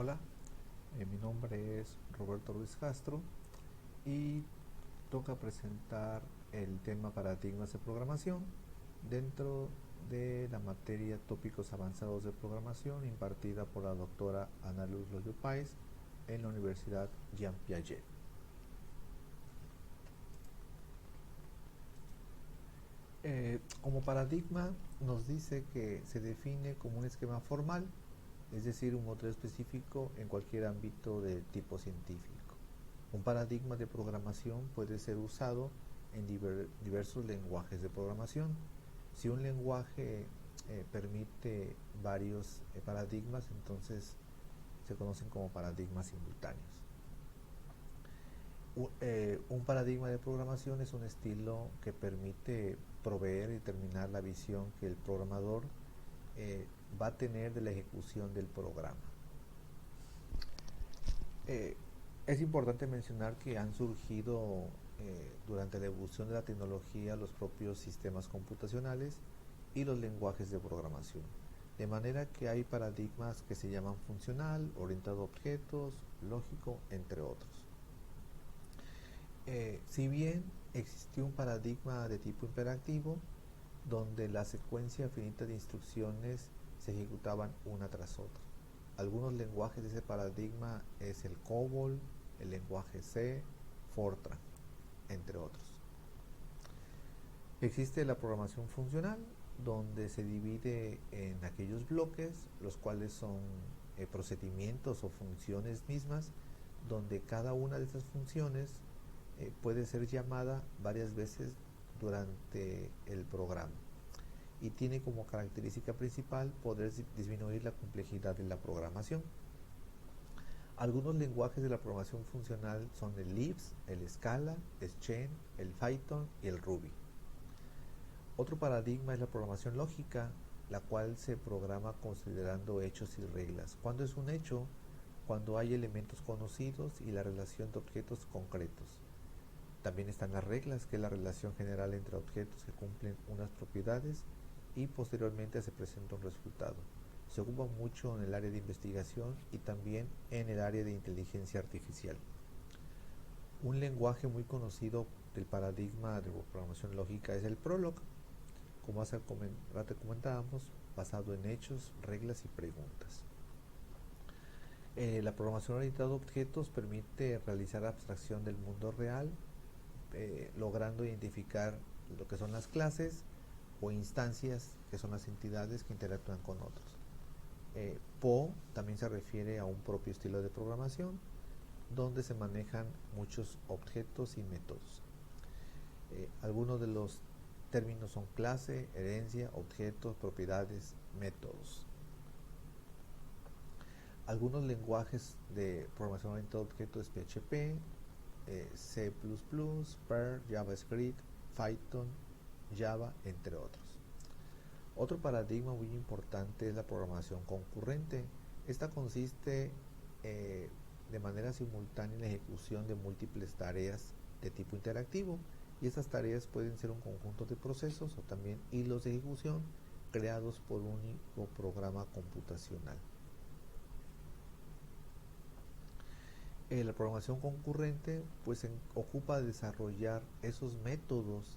Hola, mi nombre es Roberto Ruiz Castro y toca presentar el tema paradigmas de programación dentro de la materia tópicos avanzados de programación impartida por la doctora Ana Luz Loyo Páez en la Universidad Jean Piaget. Como paradigma nos dice que se define como un esquema formal, es decir, un modelo específico en cualquier ámbito de tipo científico. Un paradigma de programación puede ser usado en diversos lenguajes de programación. Si un lenguaje permite varios paradigmas, entonces se conocen como paradigmas simultáneos. Un paradigma de programación es un estilo que permite proveer y determinar la visión que el programador eh, va a tener de la ejecución del programa. Eh, es importante mencionar que han surgido durante la evolución de la tecnología los propios sistemas computacionales y los lenguajes de programación. De manera que hay paradigmas que se llaman funcional, orientado a objetos, lógico, entre otros. Si bien existió un paradigma de tipo imperativo, donde la secuencia finita de instrucciones se ejecutaban una tras otra. Algunos lenguajes de ese paradigma es el COBOL, el lenguaje C, Fortran, entre otros. Existe la programación funcional, donde se divide en aquellos bloques, los cuales son procedimientos o funciones mismas, donde cada una de esas funciones puede ser llamada varias veces durante el programa y tiene como característica principal poder disminuir la complejidad de la programación. Algunos lenguajes de la programación funcional son el Lisp, el Scala, el Scheme, el Python y el Ruby. Otro paradigma es la programación lógica, la cual se programa considerando hechos y reglas. ¿Cuándo es un hecho? Cuando hay elementos conocidos y la relación de objetos concretos. También están las reglas, que es la relación general entre objetos que cumplen unas propiedades y posteriormente se presenta un resultado. Se ocupa mucho en el área de investigación y también en el área de inteligencia artificial. Un lenguaje muy conocido del paradigma de programación lógica es el Prolog, como hace rato comentábamos, basado en hechos, reglas y preguntas. La programación orientada a objetos permite realizar abstracción del mundo real, logrando identificar lo que son las clases o instancias, que son las entidades que interactúan con otros. PO también se refiere a un propio estilo de programación, donde se manejan muchos objetos y métodos. Algunos de los términos son clase, herencia, objetos, propiedades, métodos. Algunos lenguajes de programación orientada a objetos es PHP, C++, Perl, JavaScript, Python, Java, entre otros. Otro paradigma muy importante es la programación concurrente. Esta consiste de manera simultánea en la ejecución de múltiples tareas de tipo interactivo, y estas tareas pueden ser un conjunto de procesos o también hilos de ejecución creados por un único programa computacional. La programación concurrente pues ocupa desarrollar esos métodos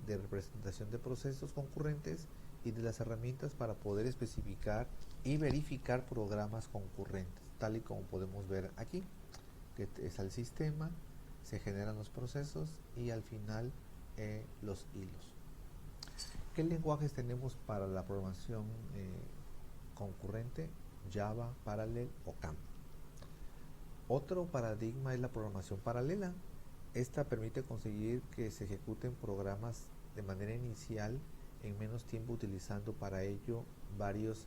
de representación de procesos concurrentes y de las herramientas para poder especificar y verificar programas concurrentes, tal y como podemos ver aquí, que es el sistema, se generan los procesos y al final los hilos. ¿Qué lenguajes tenemos para la programación concurrente? Java, Parallel o CAMP. Otro paradigma es la programación paralela. Esta permite conseguir que se ejecuten programas de manera inicial en menos tiempo, utilizando para ello varios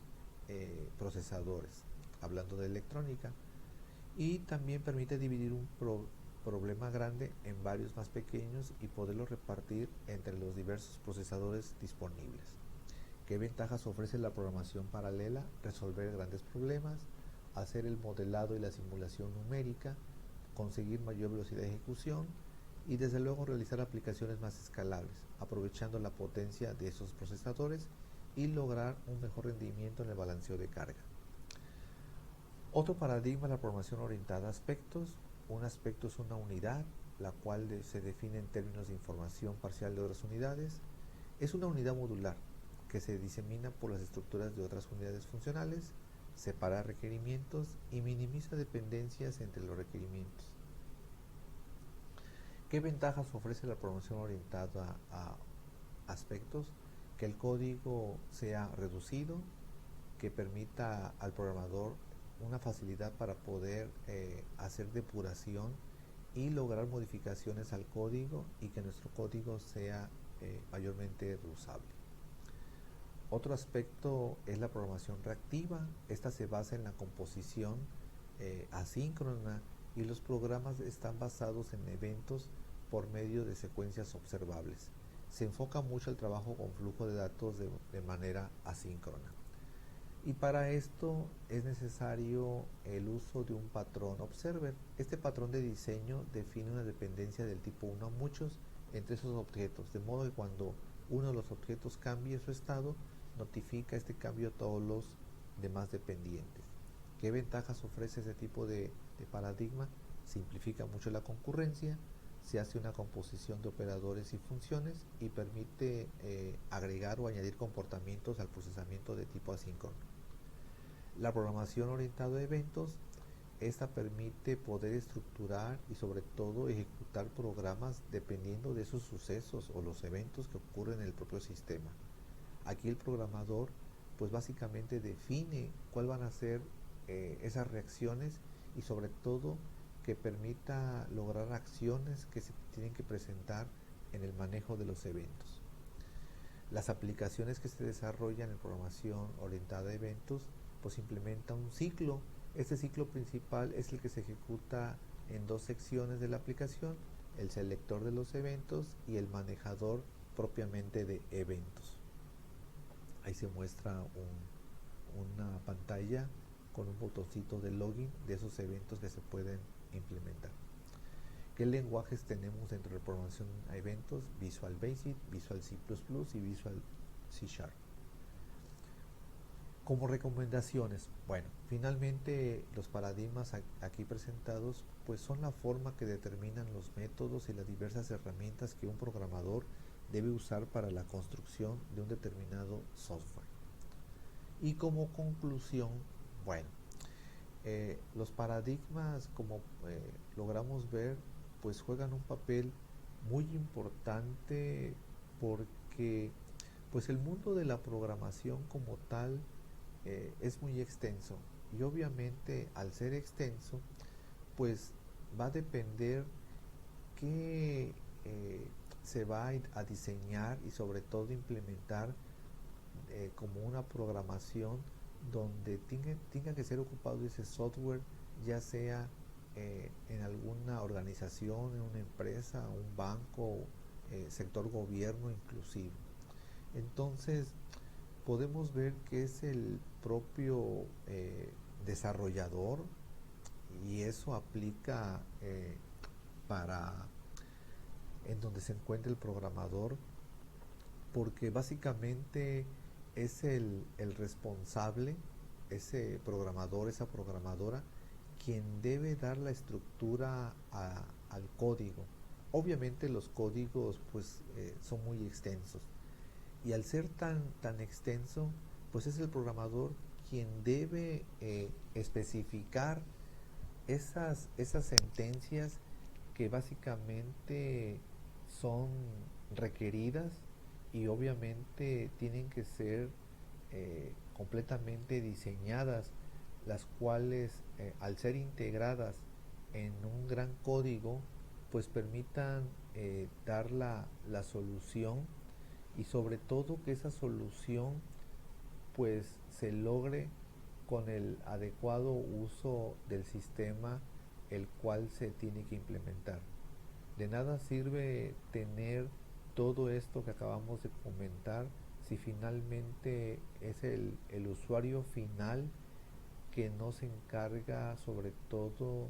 procesadores, hablando de electrónica, y también permite dividir un problema grande en varios más pequeños y poderlo repartir entre los diversos procesadores disponibles. ¿Qué ventajas ofrece la programación paralela? Resolver grandes problemas, hacer el modelado y la simulación numérica, conseguir mayor velocidad de ejecución y desde luego realizar aplicaciones más escalables, aprovechando la potencia de esos procesadores y lograr un mejor rendimiento en el balanceo de carga. Otro paradigma es la programación orientada a aspectos. Un aspecto es una unidad, la cual se define en términos de información parcial de otras unidades. Es una unidad modular que se disemina por las estructuras de otras unidades funcionales, separa requerimientos y minimiza dependencias entre los requerimientos. ¿Qué ventajas ofrece la programación orientada a aspectos? Que el código sea reducido, que permita al programador una facilidad para poder hacer depuración y lograr modificaciones al código y que nuestro código sea mayormente reusable. Otro aspecto es la programación reactiva. Esta se basa en la composición asíncrona y los programas están basados en eventos por medio de secuencias observables. Se enfoca mucho el trabajo con flujo de datos de manera asíncrona. Y para esto es necesario el uso de un patrón observer. Este patrón de diseño define una dependencia del tipo 1 a muchos entre esos objetos, de modo que cuando uno de los objetos cambie su estado, notifica este cambio a todos los demás dependientes. ¿Qué ventajas ofrece ese tipo de paradigma? Simplifica mucho la concurrencia, se hace una composición de operadores y funciones y permite agregar o añadir comportamientos al procesamiento de tipo asíncrono. La programación orientada a eventos, esta permite poder estructurar y sobre todo ejecutar programas dependiendo de esos sucesos o los eventos que ocurren en el propio sistema. Aquí el programador pues básicamente define cuáles van a ser esas reacciones y sobre todo que permita lograr acciones que se tienen que presentar en el manejo de los eventos. Las aplicaciones que se desarrollan en programación orientada a eventos pues implementa un ciclo. Este ciclo principal es el que se ejecuta en dos secciones de la aplicación, el selector de los eventos y el manejador propiamente de eventos. Ahí se muestra una pantalla con un botoncito de login de esos eventos que se pueden implementar. ¿Qué lenguajes tenemos dentro de programación a eventos? Visual Basic, Visual C++ y Visual C Sharp. Como recomendaciones, bueno, finalmente los paradigmas aquí presentados pues son la forma que determinan los métodos y las diversas herramientas que un programador debe usar para la construcción de un determinado software. Y como conclusión, bueno, los paradigmas, como logramos ver, pues juegan un papel muy importante porque pues el mundo de la programación como tal es muy extenso y obviamente al ser extenso pues va a depender qué se va a diseñar y sobre todo implementar como una programación donde tenga que ser ocupado ese software, ya sea en alguna organización, en una empresa, un banco, sector gobierno inclusive. Entonces podemos ver que es el propio desarrollador y eso aplica para en donde se encuentra el programador, porque básicamente es el responsable, ese programador, esa programadora, quien debe dar la estructura al código. Obviamente los códigos pues son muy extensos y al ser tan extenso pues es el programador quien debe especificar esas sentencias que básicamente son requeridas y obviamente tienen que ser completamente diseñadas, las cuales al ser integradas en un gran código pues permitan dar la solución y sobre todo que esa solución pues se logre con el adecuado uso del sistema el cual se tiene que implementar. De nada sirve tener todo esto que acabamos de comentar si finalmente es el usuario final que no se encarga sobre todo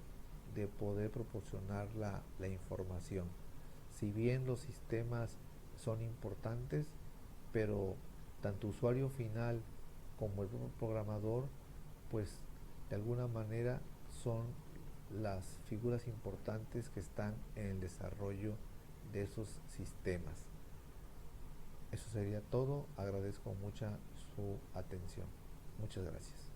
de poder proporcionar la información. Si bien los sistemas son importantes, pero tanto usuario final como el programador pues de alguna manera son las figuras importantes que están en el desarrollo de esos sistemas. Eso sería todo. Agradezco mucha su atención. Muchas gracias.